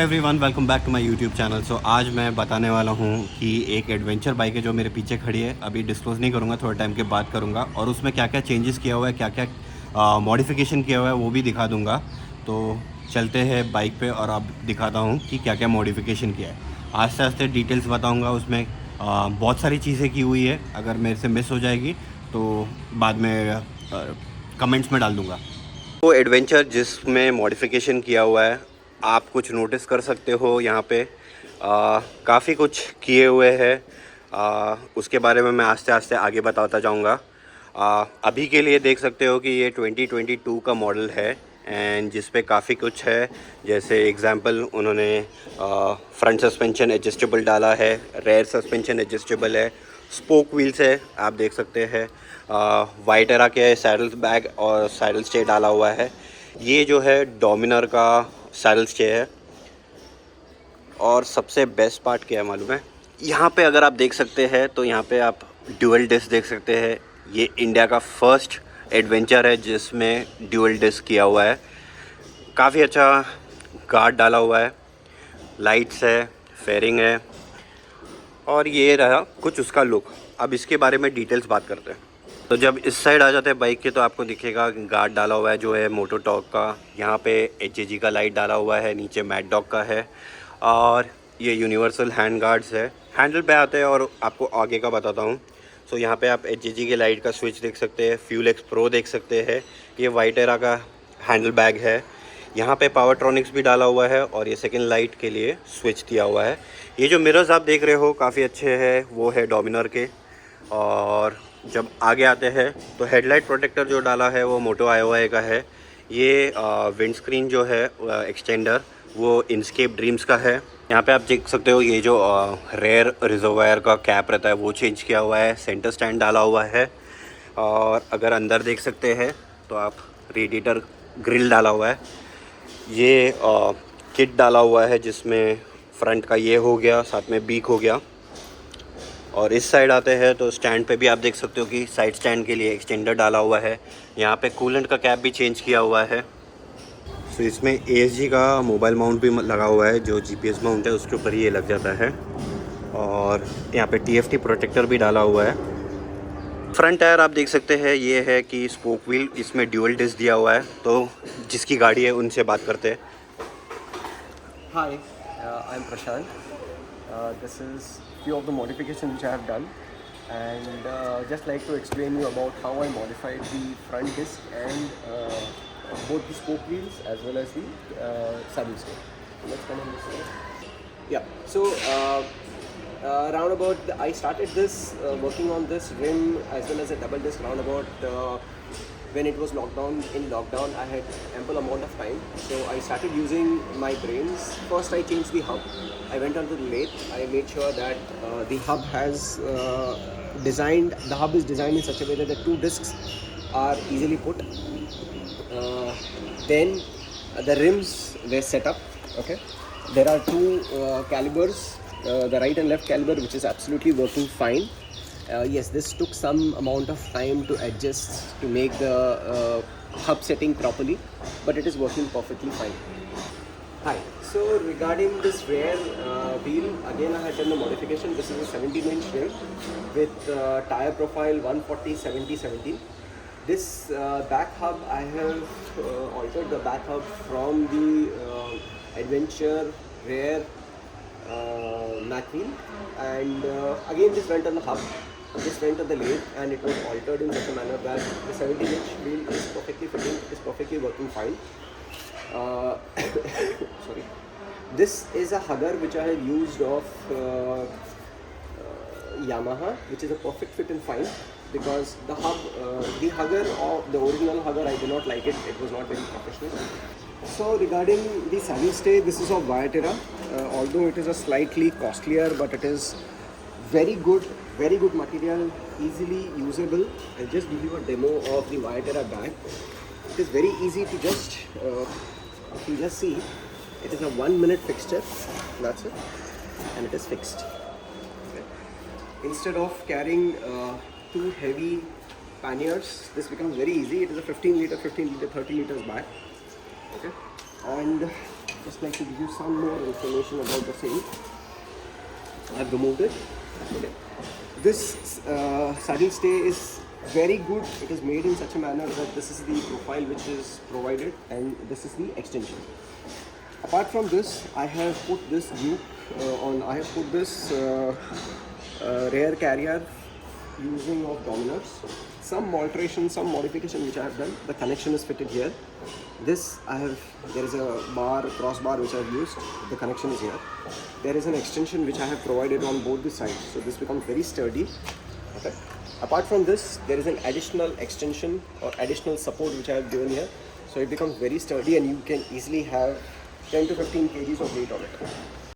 Everyone, welcome back to my YouTube channel. So आज मैं बताने वाला हूँ कि एक एडवेंचर बाइक है जो मेरे पीछे खड़ी है। अभी डिस्क्लोज़ नहीं करूँगा, थोड़ा टाइम के बाद करूँगा, और उसमें क्या क्या चेंजेस किया हुआ है, क्या क्या मॉडिफिकेशन किया हुआ है वो भी दिखा दूँगा। तो चलते हैं बाइक पे और अब दिखाता हूँ कि क्या क्या मॉडिफिकेशन किया है। आस्ते आस्ते डिटेल्स बताऊँगा। उसमें बहुत सारी चीज़ें की हुई है, अगर मेरे से मिस हो जाएगी तो बाद में कमेंट्स में डाल दूँगा। वो एडवेंचर जिसमें मॉडिफिकेशन किया हुआ है, आप कुछ नोटिस कर सकते हो यहाँ पे। काफ़ी कुछ किए हुए हैं। उसके बारे में मैं आस्ते आस्ते आगे बताता जाऊँगा। अभी के लिए देख सकते हो कि ये 2022 का मॉडल है एंड जिस पे काफ़ी कुछ है। जैसे एग्जांपल उन्होंने फ्रंट सस्पेंशन एडजस्टेबल डाला है, रेयर सस्पेंशन एडजस्टेबल है, स्पोक व्हील्स है, आप देख सकते हैं। वाइट एरा के सैडल बैग और सैडल स्टे डाला हुआ है। ये जो है डोमिनर का सैडल स्टे है। और सबसे बेस्ट पार्ट क्या है मालूम है, यहाँ पे अगर आप देख सकते हैं तो यहाँ पे आप ड्यूअल डिस्क देख सकते हैं। ये इंडिया का फर्स्ट एडवेंचर है जिसमें ड्यूअल डिस्क किया हुआ है। काफ़ी अच्छा गार्ड डाला हुआ है, लाइट्स है, फेयरिंग है, और ये रहा कुछ उसका लुक। अब इसके बारे में डिटेल्स बात करते हैं। तो जब इस साइड आ जाते हैं बाइक के तो आपको दिखेगा गार्ड डाला हुआ है जो है मोटो टॉर्क का। यहाँ पे एचजेजी का लाइट डाला हुआ है, नीचे मैट डॉग का है, और ये यूनिवर्सल हैंड गार्ड्स है। हैंडल पे आते हैं और आपको आगे का बताता हूँ। सो यहाँ पे आप एचजेजी के लाइट का स्विच देख सकते हैं, फ्यूल एक्स प्रो देख सकते हैं। ये वाइट एरा का हैंडल बैग है। यहाँ पे पावरट्रॉनिक्स भी डाला हुआ है और ये सेकंड लाइट के लिए स्विच दिया हुआ है। ये जो मिरर्स आप देख रहे हो काफ़ी अच्छे हैं, वो है डोमिनर के। और जब आगे आते हैं तो हेडलाइट प्रोटेक्टर जो डाला है वो मोटो आईओआई का है। ये विंड स्क्रीन जो है एक्सटेंडर वो इनस्केप ड्रीम्स का है। यहाँ पे आप देख सकते हो ये जो रेयर रिजर्वायर का कैप रहता है वो चेंज किया हुआ है, सेंटर स्टैंड डाला हुआ है। और अगर अंदर देख सकते हैं तो आप रेडिएटर ग्रिल डाला हुआ है। ये किट डाला हुआ है जिसमें फ्रंट का ये हो गया, साथ में बीक हो गया। और इस साइड आते हैं तो स्टैंड पे भी आप देख सकते हो कि साइड स्टैंड के लिए एक्सटेंडर डाला हुआ है। यहाँ पे कूलेंट का कैप भी चेंज किया हुआ है। तो इसमें ASG का मोबाइल माउंट भी लगा हुआ है, जो GPS माउंट है उसके ऊपर ये लग जाता है। और यहाँ पे TFT प्रोटेक्टर भी डाला हुआ है। फ्रंट टायर आप देख सकते हैं, ये है कि स्पोक व्हील, इसमें ड्यूअल डिस्क दिया हुआ है। तो जिसकी गाड़ी है उनसे बात करते हैं। Hi, I'm Prashant. This is few of the modifications which I have done, and just like to explain you about how I modified the front disc and both the spoke wheels as well as the saddle stay. Let's come on this side. Yeah. So roundabout, I started this working on this rim as well as a double disc roundabout. When it was lockdown, I had ample amount of time, so I started using my brains. First I changed the hub. I went on to the lathe. I made sure that the hub is designed in such a way that the two discs are easily put. Then the rims were set up. Okay, there are two calibers, the right and left caliber, which is absolutely working fine. Yes, this took some amount of time to adjust to make the hub setting properly, but it is working perfectly fine. Hi, so regarding this rear wheel, again I had done the modification. This is a 17-inch rim with tire profile 140/70/17. This back hub, I have altered the back hub from the Adventure rear Mac wheel, and again this went on the hub. This went on the lathe and it was altered in such a manner that the 17-inch wheel is perfectly fitting, is perfectly working fine. Sorry. This is a hugger which I have used of Yamaha, which is a perfect fit and fine, because the hugger of the original hugger, I did not like it. It was not very professional. So regarding the saddle stay, this is of Viatera. Although it is a slightly costlier, but it is very good material, easily usable. I'll just give you a demo of the Viatera bag. It is very easy to just, if you just see, it is a 1-minute fixture, that's it, and it is fixed. Okay. Instead of carrying two heavy panniers, this becomes very easy. It is a 15 liter, 30 liters bag. Okay. And just like to give you some more information about the same. I have removed it. Okay. This saddle stay is very good. It is made in such a manner that this is the profile which is provided and this is the extension. Apart from this, I have put this Duke on. I have put this rear carrier using of Dominers. Some alteration, some modification which I have done. The connection is fitted here. This there is a crossbar which I have used. The connection is here. There is an extension which I have provided on both the sides. So this becomes very sturdy. Okay. Apart from this, there is an additional extension or additional support which I have given here. So it becomes very sturdy and you can easily have 10 to 15 kgs of weight on it.